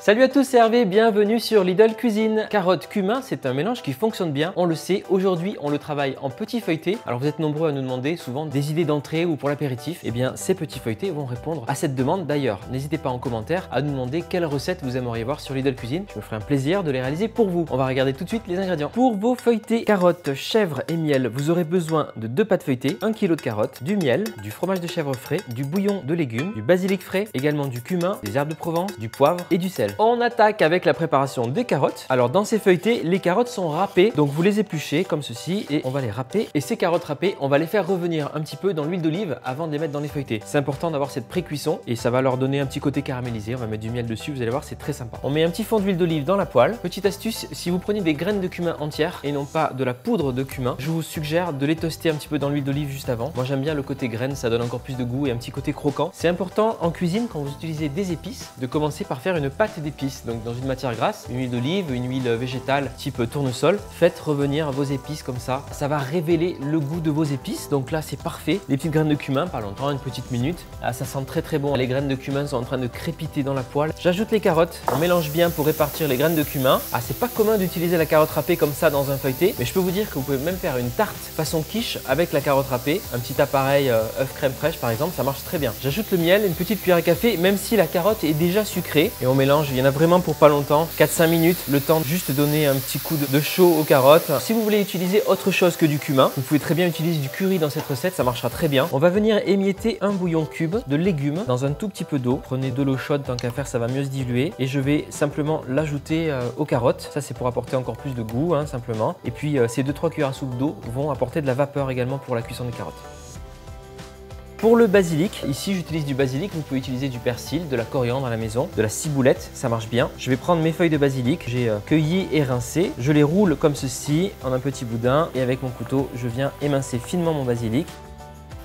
Salut à tous, c'est Hervé, bienvenue sur Lidl Cuisine. Carotte, cumin, c'est un mélange qui fonctionne bien, on le sait. Aujourd'hui, on le travaille en petits feuilletés. Alors vous êtes nombreux à nous demander souvent des idées d'entrée ou pour l'apéritif. Eh bien, ces petits feuilletés vont répondre à cette demande. D'ailleurs, n'hésitez pas en commentaire à nous demander quelle recette vous aimeriez voir sur Lidl Cuisine. Je me ferai un plaisir de les réaliser pour vous. On va regarder tout de suite les ingrédients. Pour vos feuilletés carottes, chèvre et miel, vous aurez besoin de 2 pâtes feuilletées, 1 kg de carottes, du miel, du fromage de chèvre frais, du bouillon de légumes, du basilic frais, également du cumin, des herbes de Provence, du poivre et du sel. On attaque avec la préparation des carottes. Alors dans ces feuilletés, les carottes sont râpées, donc vous les épluchez comme ceci et on va les râper. Et ces carottes râpées, on va les faire revenir un petit peu dans l'huile d'olive avant de les mettre dans les feuilletés. C'est important d'avoir cette pré-cuisson et ça va leur donner un petit côté caramélisé. On va mettre du miel dessus, vous allez voir, c'est très sympa. On met un petit fond d'huile d'olive dans la poêle. Petite astuce, si vous prenez des graines de cumin entières et non pas de la poudre de cumin, je vous suggère de les toaster un petit peu dans l'huile d'olive juste avant. Moi j'aime bien le côté graines, ça donne encore plus de goût et un petit côté croquant. C'est important en cuisine quand vous utilisez des épices de commencer par faire une pâte d'épices. Donc dans une matière grasse, une huile d'olive, une huile végétale type tournesol. Faites revenir vos épices comme ça. Ça va révéler le goût de vos épices. Donc là, c'est parfait. Les petites graines de cumin, pas longtemps, une petite minute. Ah, ça sent très très bon. Les graines de cumin sont en train de crépiter dans la poêle. J'ajoute les carottes. On mélange bien pour répartir les graines de cumin. Ah, c'est pas commun d'utiliser la carotte râpée comme ça dans un feuilleté. Mais je peux vous dire que vous pouvez même faire une tarte façon quiche avec la carotte râpée. Un petit appareil œuf crème fraîche par exemple, ça marche très bien. J'ajoute le miel, une petite cuillère à café, même si la carotte est déjà sucrée. Et on mélange, il y en a vraiment pour pas longtemps. 4-5 minutes, le temps de juste donner un petit coup de chaud aux carottes. Si vous voulez utiliser autre chose que du cumin, vous pouvez très bien utiliser du curry dans cette recette, ça marchera très bien. On va venir émietter un bouillon cube de légumes dans un tout petit peu d'eau. Prenez de l'eau chaude, tant qu'à faire, ça va mieux se diluer. Et je vais simplement l'ajouter aux carottes. Ça, c'est pour apporter encore plus de goût, simplement. Et puis, ces 2-3 cuillères à soupe d'eau vont apporter de la vapeur également pour la cuisson des carottes. Pour le basilic, ici j'utilise du basilic, vous pouvez utiliser du persil, de la coriandre à la maison, de la ciboulette, ça marche bien. Je vais prendre mes feuilles de basilic, j'ai cueilli et rincé, je les roule comme ceci en un petit boudin et avec mon couteau, je viens émincer finement mon basilic.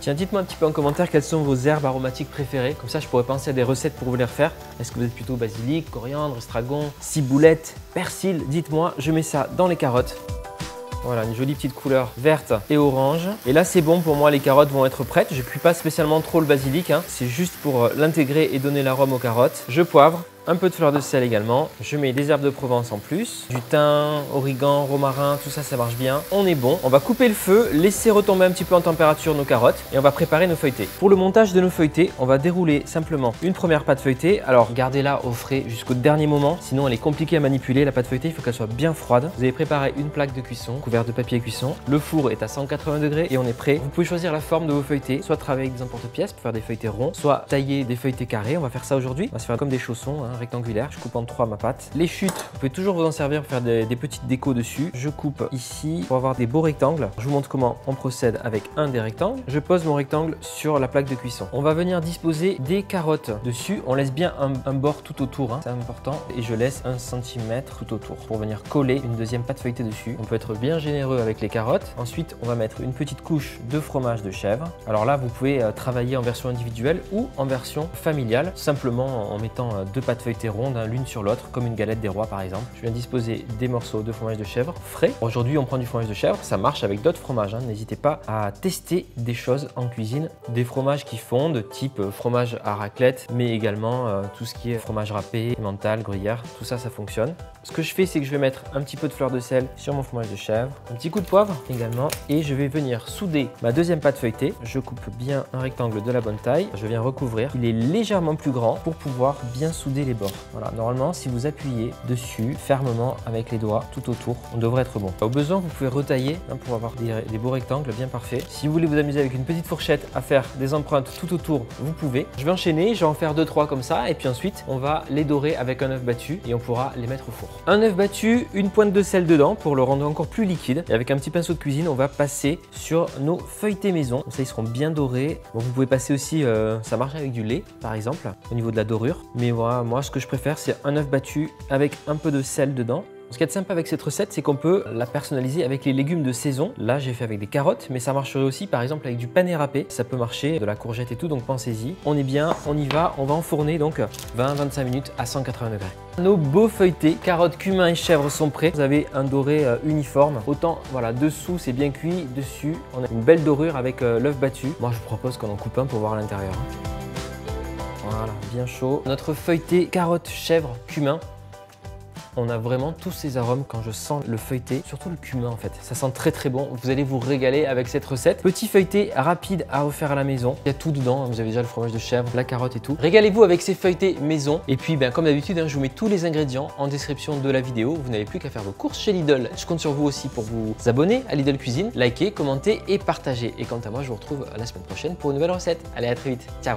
Tiens, dites-moi un petit peu en commentaire quelles sont vos herbes aromatiques préférées, comme ça je pourrais penser à des recettes pour vous les refaire. Est-ce que vous êtes plutôt basilic, coriandre, estragon, ciboulette, persil? Dites-moi, je mets ça dans les carottes. Voilà, une jolie petite couleur verte et orange. Et là, c'est bon pour moi, les carottes vont être prêtes. Je ne cuis pas spécialement trop le basilic, c'est juste pour l'intégrer et donner l'arôme aux carottes. Je poivre. Un peu de fleur de sel également. Je mets des herbes de Provence en plus. Du thym, origan, romarin, tout ça, ça marche bien. On est bon. On va couper le feu, laisser retomber un petit peu en température nos carottes et on va préparer nos feuilletés. Pour le montage de nos feuilletés, on va dérouler simplement une première pâte feuilletée. Alors, gardez-la au frais jusqu'au dernier moment. Sinon, elle est compliquée à manipuler. La pâte feuilletée, il faut qu'elle soit bien froide. Vous avez préparé une plaque de cuisson couverte de papier cuisson. Le four est à 180 degrés et on est prêt. Vous pouvez choisir la forme de vos feuilletés. Soit travailler avec des emporte-pièces pour faire des feuilletés ronds, soit tailler des feuilletés carrés. On va faire ça aujourd'hui. On va se faire comme des chaussons, rectangulaires. Je coupe en 3 ma pâte. Les chutes, vous pouvez toujours vous en servir pour faire des petites décos dessus. Je coupe ici pour avoir des beaux rectangles. Je vous montre comment on procède avec un des rectangles. Je pose mon rectangle sur la plaque de cuisson. On va venir disposer des carottes dessus. On laisse bien un bord tout autour, c'est important. Et je laisse 1 cm tout autour pour venir coller une deuxième pâte feuilletée dessus. On peut être bien généreux avec les carottes. Ensuite, on va mettre une petite couche de fromage de chèvre. Alors là, vous pouvez travailler en version individuelle ou en version familiale, simplement en mettant 2 pâtes feuilletées rondes, l'une sur l'autre, comme une galette des rois par exemple. Je viens disposer des morceaux de fromage de chèvre frais. Aujourd'hui, on prend du fromage de chèvre, ça marche avec d'autres fromages. N'hésitez pas à tester des choses en cuisine. Des fromages qui fondent, type fromage à raclette, mais également tout ce qui est fromage râpé, emmental, gruyère, tout ça, ça fonctionne. Ce que je fais, c'est que je vais mettre un petit peu de fleur de sel sur mon fromage de chèvre, un petit coup de poivre également, et je vais venir souder ma deuxième pâte feuilletée. Je coupe bien un rectangle de la bonne taille. Je viens recouvrir. Il est légèrement plus grand pour pouvoir bien souder les bords. Voilà, normalement, si vous appuyez dessus fermement avec les doigts tout autour, on devrait être bon. Au besoin, vous pouvez retailler pour avoir des beaux rectangles bien parfaits. Si vous voulez vous amuser avec une petite fourchette à faire des empreintes tout autour, vous pouvez. Je vais enchaîner, je vais en faire 2-3 comme ça et puis ensuite, on va les dorer avec un œuf battu et on pourra les mettre au four. Un œuf battu, une pointe de sel dedans pour le rendre encore plus liquide. Et avec un petit pinceau de cuisine, on va passer sur nos feuilletés maison. Comme ça, ils seront bien dorés. Bon, vous pouvez passer aussi, ça marche avec du lait par exemple, au niveau de la dorure. Mais voilà, moi, ce que je préfère, c'est un œuf battu avec un peu de sel dedans. Ce qui est sympa avec cette recette, c'est qu'on peut la personnaliser avec les légumes de saison. Là, j'ai fait avec des carottes, mais ça marcherait aussi par exemple avec du pané râpé. Ça peut marcher, de la courgette et tout, donc pensez-y. On est bien, on y va, on va enfourner donc 20-25 minutes à 180 degrés. Nos beaux feuilletés, carottes, cumin et chèvre sont prêts. Vous avez un doré uniforme. Autant, voilà, dessous c'est bien cuit, dessus on a une belle dorure avec l'œuf battu. Moi, je vous propose qu'on en coupe un pour voir à l'intérieur. Voilà, bien chaud. Notre feuilleté carotte, chèvre, cumin. On a vraiment tous ces arômes quand je sens le feuilleté, surtout le cumin en fait. Ça sent très très bon. Vous allez vous régaler avec cette recette. Petit feuilleté rapide à refaire à la maison. Il y a tout dedans. Vous avez déjà le fromage de chèvre, la carotte et tout. Régalez-vous avec ces feuilletés maison. Et puis, comme d'habitude, je vous mets tous les ingrédients en description de la vidéo. Vous n'avez plus qu'à faire vos courses chez Lidl. Je compte sur vous aussi pour vous abonner à Lidl Cuisine, liker, commenter et partager. Et quant à moi, je vous retrouve la semaine prochaine pour une nouvelle recette. Allez, à très vite. Ciao.